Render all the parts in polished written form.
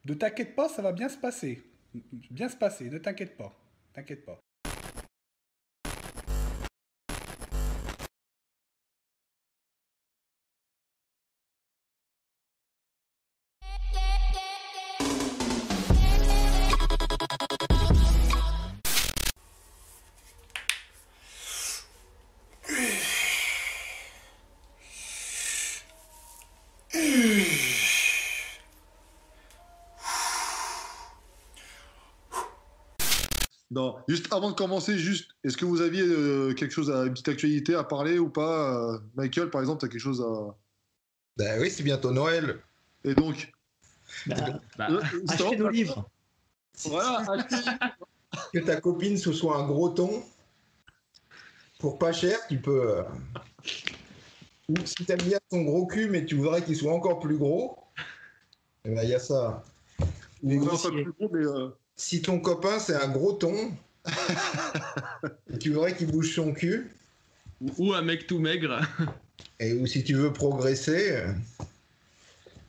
Ne t'inquiète pas, ça va bien se passer. Bien se passer, ne t'inquiète pas. T'inquiète pas. Non, juste avant de commencer, juste, est-ce que vous aviez quelque chose une petite actualité à parler ou pas Michael, par exemple, tu as quelque chose à... Ben oui, c'est bientôt Noël. Et donc Achetez nos livres. Voilà, Que ta copine ce soit un gros ton, pour pas cher, tu peux... Ou si t'aimes bien ton gros cul, mais tu voudrais qu'il soit encore plus gros, eh ben il y a ça. ou non, pas plus gros, mais... Si ton copain c'est un gros ton, et tu voudrais qu'il bouge son cul, ou un mec tout maigre, ou si tu veux progresser,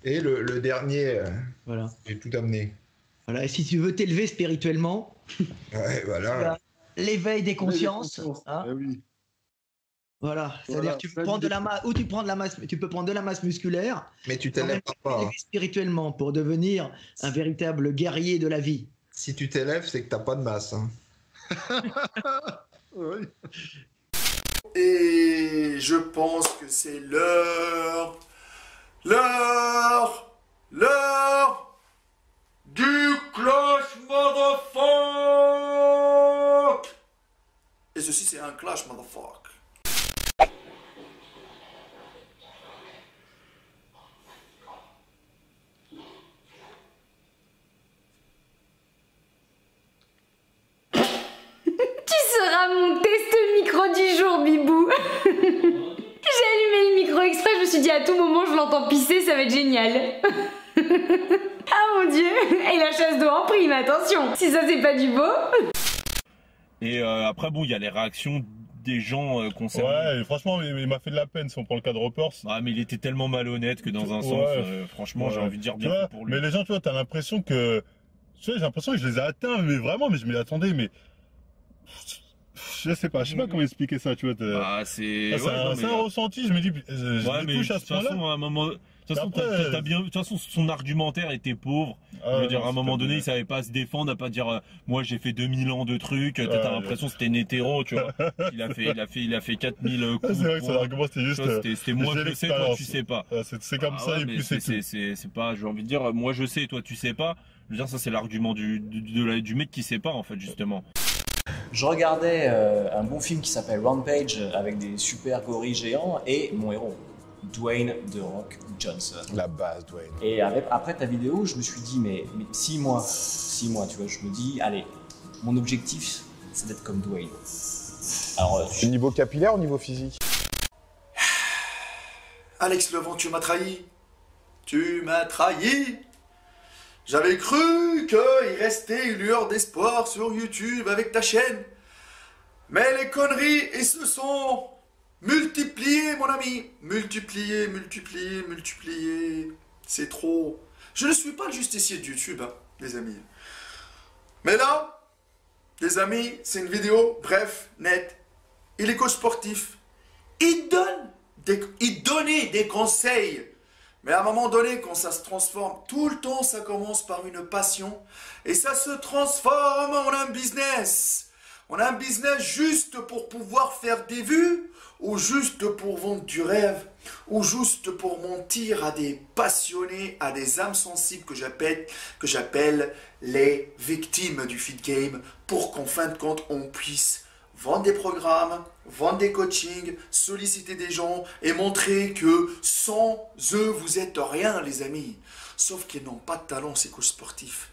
et le dernier, Voilà. j'ai tout amené. Voilà. Et si tu veux t'élever spirituellement, Ouais, voilà. l'éveil des consciences. Hein, Eh oui. voilà. C'est-à-dire Voilà, que tu peux prendre de la masse, ou tu prends de la masse, tu peux prendre de la masse musculaire, Mais tu en même t'élèves temps pas. t'élever spirituellement pour devenir un véritable guerrier de la vie. Si tu t'élèves, c'est que t'as pas de masse. Hein. Oui. Et je pense que c'est l'heure du clash motherfuck. Et ceci c'est un clash motherfuck. Mon test micro du jour, Bibou. J'ai allumé le micro exprès, je me suis dit à tout moment je l'entends pisser, ça va être génial. Ah mon dieu. Et la chasse d'eau en prime, attention. Si ça c'est pas du beau. Et après bon, il y a les réactions des gens concernés. Ouais, et franchement, il m'a fait de la peine si on prend le cas de Reports. Ah, mais il était tellement malhonnête que dans un sens, franchement, j'ai envie de dire bien pour lui. Mais les gens, tu vois, t'as l'impression que... Tu sais, j'ai l'impression que je les ai atteints, mais vraiment, mais je m'y attendais, mais... Je sais pas comment expliquer ça, tu vois. Ah, c'est un ressenti, je me dis, ouais, mais de toute façon, à un moment... De toute façon, son argumentaire était pauvre. Je veux dire, à un moment donné, il savait pas se défendre, à pas dire, moi j'ai fait 2000 ans de trucs, t'as l'impression que c'était un hétéro, tu vois. Il a fait 4000 coups. C'est vrai que son argument c'était juste. C'était moi je sais, toi tu sais pas. C'est comme ça, et puis c'est pas, j'ai envie de dire, moi je sais, toi tu sais pas. Je veux dire, ça c'est l'argument du mec qui sait pas, en fait, justement. Je regardais un bon film qui s'appelle Rampage avec des super gorilles géants et mon héros, Dwayne The Rock Johnson. La base, Dwayne. Et après ta vidéo, je me suis dit, mais 6 mois, tu vois, je me dis, allez, mon objectif, c'est d'être comme Dwayne. Alors, au niveau capillaire, au niveau physique? Alex Levent, tu m'as trahi. Tu m'as trahi. J'avais cru qu'il restait une lueur d'espoir sur YouTube avec ta chaîne. Mais les conneries, ils se sont multipliées, mon ami. Multipliées. C'est trop. Je ne suis pas le justicier de YouTube, hein, les amis. Mais là, les amis, c'est une vidéo, bref, nette. Il est coach sportif. Il donnait des conseils. Mais à un moment donné, quand ça se transforme, tout le temps, ça commence par une passion. Et ça se transforme en un business. On a un business juste pour pouvoir faire des vues, ou juste pour vendre du rêve, ou juste pour mentir à des passionnés, à des âmes sensibles que j'appelle les victimes du feed game, pour qu'en fin de compte, on puisse vendre des programmes, vendre des coachings, solliciter des gens et montrer que sans eux, vous êtes rien, les amis. Sauf qu'ils n'ont pas de talent, ces coachs sportifs.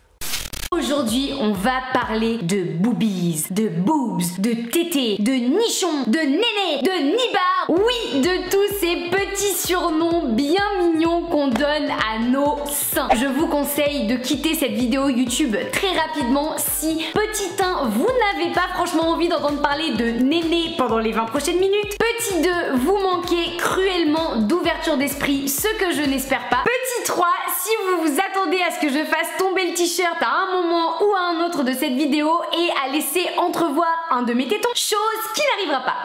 Aujourd'hui, on va parler de boobies, de boobs, de tétés, de nichons, de nénés, de nibards. Oui, de tous ces petits surnoms bien mignons qu'on donne à nos seins. Je vous conseille de quitter cette vidéo YouTube très rapidement si, petit 1, vous n'avez pas franchement envie d'entendre parler de nénés pendant les 20 prochaines minutes. Petit 2, vous manquez cruellement d'ouverture d'esprit, ce que je n'espère pas. Petit 3, si vous vous attendez à ce que je fasse tomber le t-shirt à un moment ou à un autre de cette vidéo et à laisser entrevoir un de mes tétons, chose qui n'arrivera pas.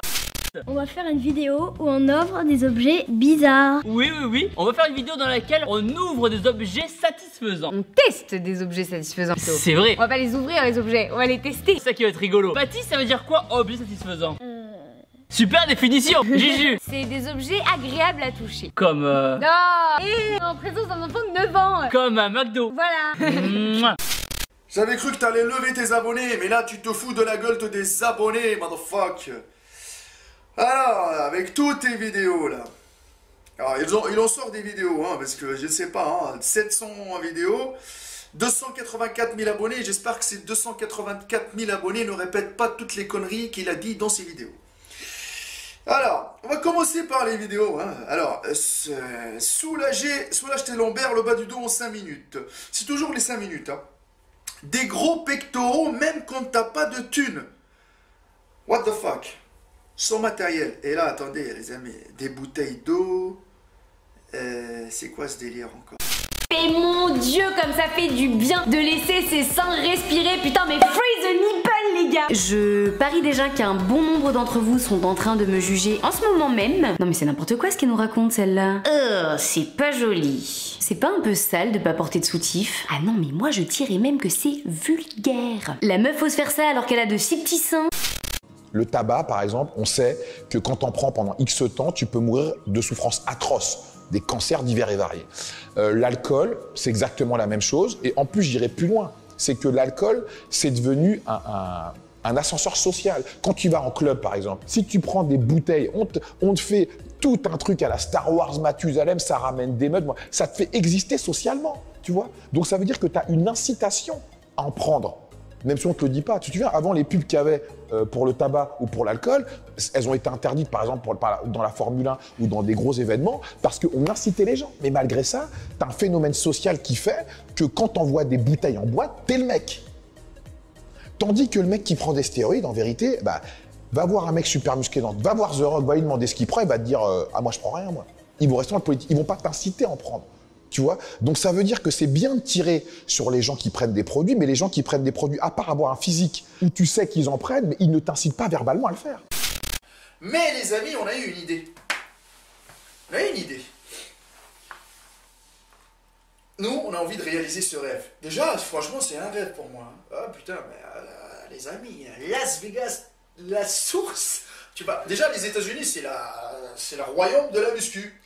On va faire une vidéo où on ouvre des objets bizarres. Oui, on va faire une vidéo dans laquelle on ouvre des objets satisfaisants. On teste des objets satisfaisants. C'est vrai. On va pas les ouvrir les objets, on va les tester. C'est ça qui va être rigolo. Baptiste, ça veut dire quoi, objet satisfaisant? Super définition, Juju. C'est des objets agréables à toucher. Comme Non, et en présence d'un enfant de 9 ans. Comme un McDo. Voilà. J'avais cru que t'allais lever tes abonnés, mais là tu te fous de la gueule des abonnés, motherfuck. Alors, avec toutes tes vidéos là. Alors, il en sort des vidéos, hein, parce que je sais pas, hein, 700 vidéos, 284 000 abonnés. J'espère que ces 284 000 abonnés ne répètent pas toutes les conneries qu'il a dit dans ses vidéos. Alors, on va commencer par les vidéos. Hein. Alors, soulage tes lombaires, le bas du dos en 5 minutes. C'est toujours les 5 minutes. Hein. Des gros pectoraux, même quand t'as pas de thunes. What the fuck? Sans matériel. Et là, attendez, les amis, des bouteilles d'eau. C'est quoi ce délire encore? Et mon Dieu, comme ça fait du bien de laisser ses seins respirer. Putain, mais free the nipple, les gars. Je parie déjà qu'un bon nombre d'entre vous sont en train de me juger en ce moment même. Non mais c'est n'importe quoi ce qu'elle nous raconte, celle-là. C'est pas joli. C'est pas un peu sale de pas porter de soutif? Ah non, mais moi je dirais même que c'est vulgaire. La meuf ose faire ça alors qu'elle a de si petits seins. Le tabac, par exemple, on sait que quand t'en prends pendant X temps, tu peux mourir de souffrances atroces, des cancers divers et variés. L'alcool, c'est exactement la même chose. Et en plus, j'irai plus loin. C'est que l'alcool, c'est devenu un ascenseur social. Quand tu vas en club, par exemple, si tu prends des bouteilles, on te fait tout un truc à la Star Wars Mathusalem, ça ramène des meutes, ça te fait exister socialement, tu vois. Donc ça veut dire que tu as une incitation à en prendre. Même si on ne te le dit pas. Tu te souviens, avant les pubs qu'il y avait pour le tabac ou pour l'alcool, elles ont été interdites par exemple dans la Formule 1 ou dans des gros événements parce qu'on incitait les gens. Mais malgré ça, tu as un phénomène social qui fait que quand tu envoies des bouteilles en boîte, t'es le mec. Tandis que le mec qui prend des stéroïdes, en vérité, bah, va voir un mec super musclé, va voir The Rock, va lui demander ce qu'il prend, il va te dire ah moi je prends rien moi. Ils vont rester dans le politique, ils vont pas t'inciter à en prendre. Tu vois? Donc ça veut dire que c'est bien de tirer sur les gens qui prennent des produits, mais les gens qui prennent des produits, à part avoir un physique où tu sais qu'ils en prennent, mais ils ne t'incitent pas verbalement à le faire. Mais les amis, on a eu une idée. On a eu une idée. Nous, on a envie de réaliser ce rêve. Déjà, franchement, c'est un rêve pour moi. Ah putain, mais les amis, Las Vegas, la source. Tu vois, déjà, les États-Unis, c'est le royaume de la muscu.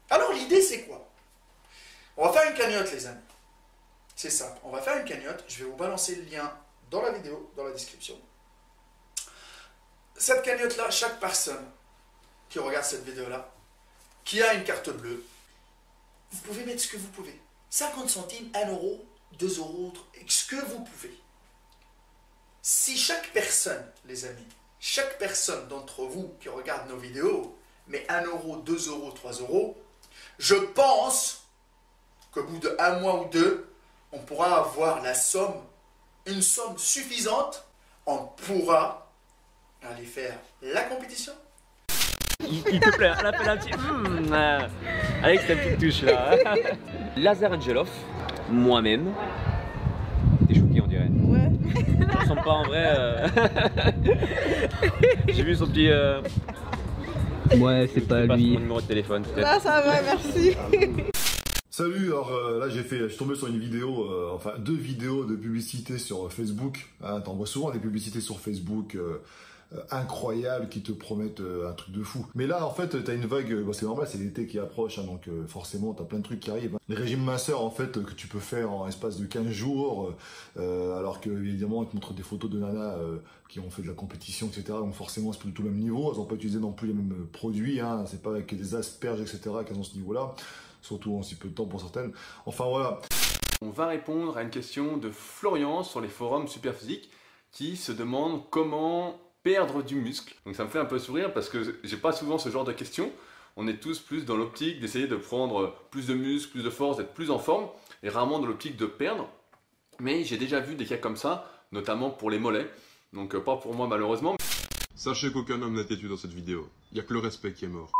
Alors l'idée, c'est quoi? On va faire une cagnotte, les amis. C'est simple. On va faire une cagnotte. Je vais vous balancer le lien dans la vidéo, dans la description. Cette cagnotte-là, chaque personne qui regarde cette vidéo-là, qui a une carte bleue, vous pouvez mettre ce que vous pouvez. 50 centimes, 1 euro, 2 euros, ce que vous pouvez. Si chaque personne, les amis, chaque personne d'entre vous qui regarde nos vidéos met 1 euro, 2 euros, 3 euros, je pense qu'au bout de 1 mois ou 2, on pourra avoir la somme, une somme suffisante, on pourra aller faire la compétition. Il te plaît, elle appelle un petit... avec sa petite touche là. Lazar Angelov, moi-même. T'es choqué on dirait. Ouais. Je ressemble pas en vrai. J'ai vu son petit... Ouais, c'est pas lui. Mon numéro de téléphone peut-être. Ah ça va, merci. Salut, alors là je suis tombé sur une vidéo, enfin 2 vidéos de publicité sur Facebook. Hein, t'en vois souvent des publicités sur Facebook incroyables qui te promettent un truc de fou. Mais là en fait t'as une vague, c'est normal, c'est l'été qui approche, hein, donc forcément t'as plein de trucs qui arrivent. Les régimes minceurs en fait que tu peux faire en espace de 15 jours, alors que évidemment ils te montrent des photos de nanas qui ont fait de la compétition, etc. Donc forcément c'est plus du tout le même niveau, elles n'ont pas utilisé non plus les mêmes produits, hein, c'est pas avec des asperges, etc. qu'elles ont ce niveau-là. Surtout en si peu de temps pour certaines. Enfin voilà. On va répondre à une question de Florian sur les forums Superphysique qui se demande comment perdre du muscle. Donc ça me fait un peu sourire parce que j'ai pas souvent ce genre de questions. On est tous plus dans l'optique d'essayer de prendre plus de muscle, plus de force, d'être plus en forme et rarement dans l'optique de perdre. Mais j'ai déjà vu des cas comme ça, notamment pour les mollets. Donc pas pour moi malheureusement. Sachez qu'aucun homme n'a été tué dans cette vidéo. Il n'y a que le respect qui est mort.